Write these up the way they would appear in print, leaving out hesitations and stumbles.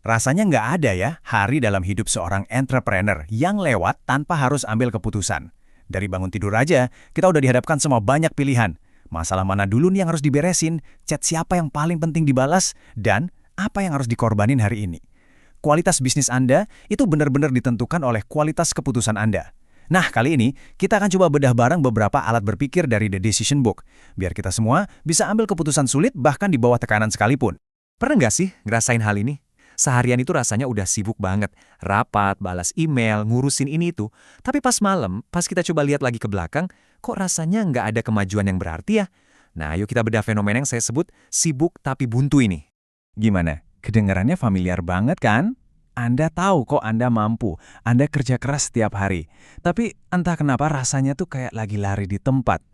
Rasanya nggak ada ya hari dalam hidup seorang entrepreneur yang lewat tanpa harus ambil keputusan. Dari bangun tidur aja, kita udah dihadapkan sama banyak pilihan. Masalah mana dulu nih yang harus diberesin, chat siapa yang paling penting dibalas, dan apa yang harus dikorbanin hari ini. Kualitas bisnis Anda itu benar-benar ditentukan oleh kualitas keputusan Anda. Nah, kali ini kita akan coba bedah bareng beberapa alat berpikir dari The Decision Book, biar kita semua bisa ambil keputusan sulit bahkan di bawah tekanan sekalipun. Pernah nggak sih ngerasain hal ini? Seharian itu rasanya udah sibuk banget. Rapat, balas email, ngurusin ini itu. Tapi pas malam, pas kita coba lihat lagi ke belakang, kok rasanya nggak ada kemajuan yang berarti ya? Nah, yuk kita bedah fenomena yang saya sebut sibuk tapi buntu ini. Gimana? Kedengarannya familiar banget kan? Anda tahu kok Anda mampu, Anda kerja keras setiap hari. Tapi entah kenapa rasanya tuh kayak lagi lari di tempat.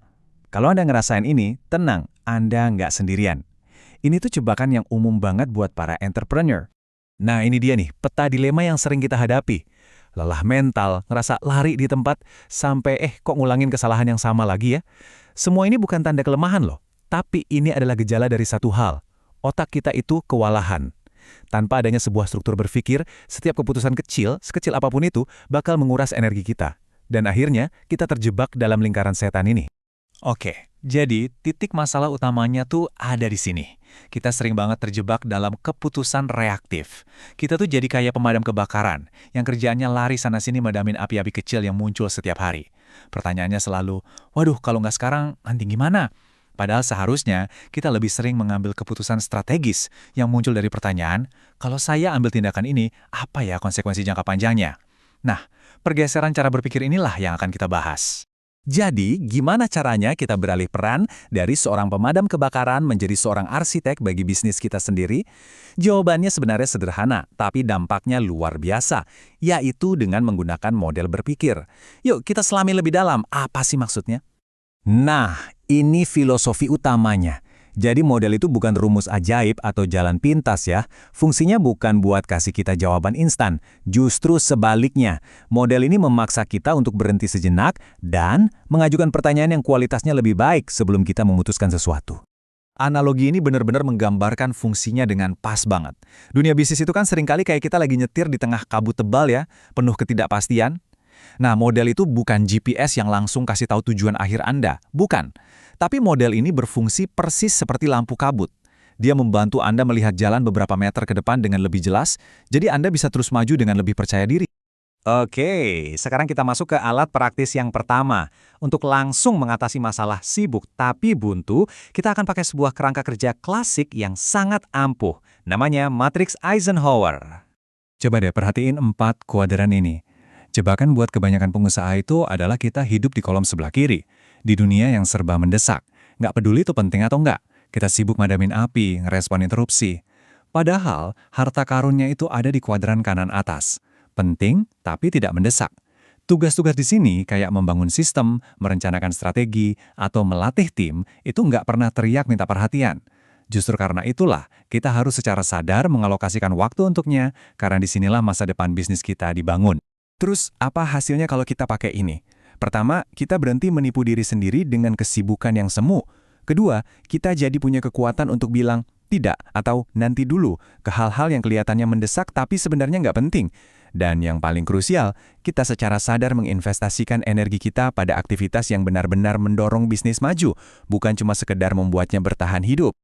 Kalau Anda ngerasain ini, tenang, Anda nggak sendirian. Ini tuh jebakan yang umum banget buat para entrepreneur. Nah ini dia nih, peta dilema yang sering kita hadapi. Lelah mental, ngerasa lari di tempat, sampai kok ngulangin kesalahan yang sama lagi ya. Semua ini bukan tanda kelemahan loh, tapi ini adalah gejala dari satu hal. Otak kita itu kewalahan. Tanpa adanya sebuah struktur berpikir, setiap keputusan kecil, sekecil apapun itu, bakal menguras energi kita. Dan akhirnya, kita terjebak dalam lingkaran setan ini. Oke, jadi titik masalah utamanya tuh ada di sini. Kita sering banget terjebak dalam keputusan reaktif. Kita tuh jadi kayak pemadam kebakaran, yang kerjaannya lari sana-sini madamin api-api kecil yang muncul setiap hari. Pertanyaannya selalu, waduh kalau nggak sekarang, nanti gimana? Padahal seharusnya kita lebih sering mengambil keputusan strategis yang muncul dari pertanyaan, kalau saya ambil tindakan ini, apa ya konsekuensi jangka panjangnya? Nah, pergeseran cara berpikir inilah yang akan kita bahas. Jadi, gimana caranya kita beralih peran dari seorang pemadam kebakaran menjadi seorang arsitek bagi bisnis kita sendiri? Jawabannya sebenarnya sederhana, tapi dampaknya luar biasa, yaitu dengan menggunakan model berpikir. Yuk, kita selami lebih dalam, apa sih maksudnya? Nah, ini filosofi utamanya. Jadi model itu bukan rumus ajaib atau jalan pintas ya. Fungsinya bukan buat kasih kita jawaban instan. Justru sebaliknya, model ini memaksa kita untuk berhenti sejenak dan mengajukan pertanyaan yang kualitasnya lebih baik sebelum kita memutuskan sesuatu. Analogi ini benar-benar menggambarkan fungsinya dengan pas banget. Dunia bisnis itu kan seringkali kayak kita lagi nyetir di tengah kabut tebal ya, penuh ketidakpastian. Nah, model itu bukan GPS yang langsung kasih tahu tujuan akhir Anda. Bukan. Tapi model ini berfungsi persis seperti lampu kabut. Dia membantu Anda melihat jalan beberapa meter ke depan dengan lebih jelas, jadi Anda bisa terus maju dengan lebih percaya diri. Oke, sekarang kita masuk ke alat praktis yang pertama. Untuk langsung mengatasi masalah sibuk tapi buntu, kita akan pakai sebuah kerangka kerja klasik yang sangat ampuh. Namanya matriks Eisenhower. Coba deh perhatiin 4 kuadran ini. Jebakan buat kebanyakan pengusaha itu adalah kita hidup di kolom sebelah kiri. Di dunia yang serba mendesak. Nggak peduli itu penting atau nggak. Kita sibuk madamin api, ngerespon interupsi. Padahal, harta karunnya itu ada di kuadran kanan atas. Penting, tapi tidak mendesak. Tugas-tugas di sini kayak membangun sistem, merencanakan strategi, atau melatih tim, itu nggak pernah teriak minta perhatian. Justru karena itulah, kita harus secara sadar mengalokasikan waktu untuknya, karena disinilah masa depan bisnis kita dibangun. Terus, apa hasilnya kalau kita pakai ini? Pertama, kita berhenti menipu diri sendiri dengan kesibukan yang semu. Kedua, kita jadi punya kekuatan untuk bilang tidak atau nanti dulu ke hal-hal yang kelihatannya mendesak tapi sebenarnya nggak penting. Dan yang paling krusial, kita secara sadar menginvestasikan energi kita pada aktivitas yang benar-benar mendorong bisnis maju, bukan cuma sekedar membuatnya bertahan hidup.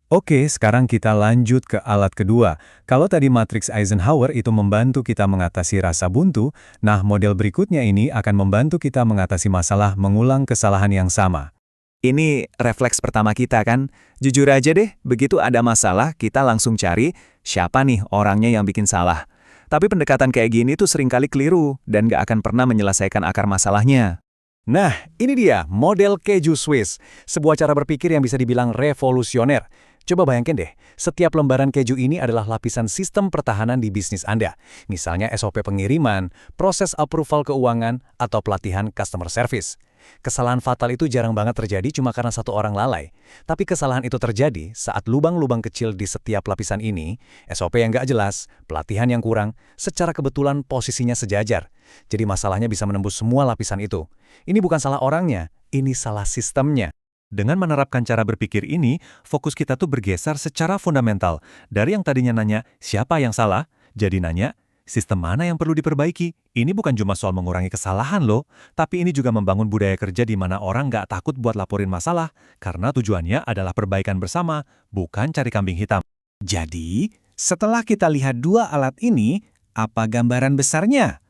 Oke, sekarang kita lanjut ke alat kedua. Kalau tadi matriks Eisenhower itu membantu kita mengatasi rasa buntu, nah model berikutnya ini akan membantu kita mengatasi masalah mengulang kesalahan yang sama. Ini refleks pertama kita kan? Jujur aja deh, begitu ada masalah, kita langsung cari siapa nih orangnya yang bikin salah. Tapi pendekatan kayak gini tuh seringkali keliru dan gak akan pernah menyelesaikan akar masalahnya. Nah, ini dia model keju Swiss, sebuah cara berpikir yang bisa dibilang revolusioner. Coba bayangkan deh, setiap lembaran keju ini adalah lapisan sistem pertahanan di bisnis Anda. Misalnya SOP pengiriman, proses approval keuangan, atau pelatihan customer service. Kesalahan fatal itu jarang banget terjadi cuma karena satu orang lalai. Tapi kesalahan itu terjadi saat lubang-lubang kecil di setiap lapisan ini, SOP yang nggak jelas, pelatihan yang kurang, secara kebetulan posisinya sejajar. Jadi masalahnya bisa menembus semua lapisan itu. Ini bukan salah orangnya, ini salah sistemnya. Dengan menerapkan cara berpikir ini, fokus kita tuh bergeser secara fundamental. Dari yang tadinya nanya, siapa yang salah? Jadi nanya, sistem mana yang perlu diperbaiki? Ini bukan cuma soal mengurangi kesalahan loh, tapi ini juga membangun budaya kerja di mana orang nggak takut buat laporin masalah, karena tujuannya adalah perbaikan bersama, bukan cari kambing hitam. Jadi, setelah kita lihat dua alat ini, apa gambaran besarnya?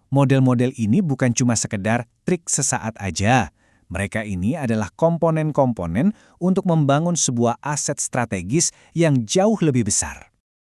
Model-model ini bukan cuma sekedar trik sesaat aja. Mereka ini adalah komponen-komponen untuk membangun sebuah aset strategis yang jauh lebih besar.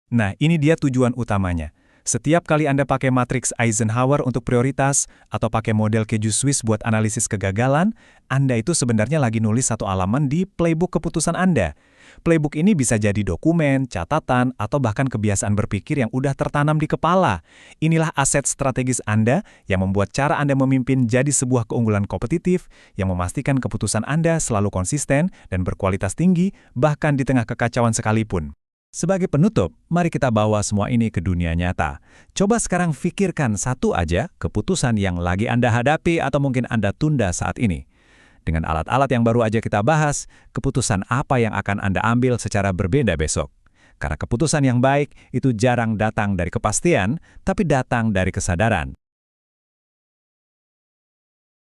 Nah, ini dia tujuan utamanya. Setiap kali Anda pakai matriks Eisenhower untuk prioritas, atau pakai model keju Swiss buat analisis kegagalan, Anda itu sebenarnya lagi nulis satu halaman di playbook keputusan Anda. Playbook ini bisa jadi dokumen, catatan, atau bahkan kebiasaan berpikir yang udah tertanam di kepala. Inilah aset strategis Anda yang membuat cara Anda memimpin jadi sebuah keunggulan kompetitif yang memastikan keputusan Anda selalu konsisten dan berkualitas tinggi, bahkan di tengah kekacauan sekalipun. Sebagai penutup, mari kita bawa semua ini ke dunia nyata. Coba sekarang pikirkan satu aja keputusan yang lagi Anda hadapi atau mungkin Anda tunda saat ini. Dengan alat-alat yang baru aja kita bahas, keputusan apa yang akan Anda ambil secara berbeda besok? Karena keputusan yang baik itu jarang datang dari kepastian, tapi datang dari kesadaran.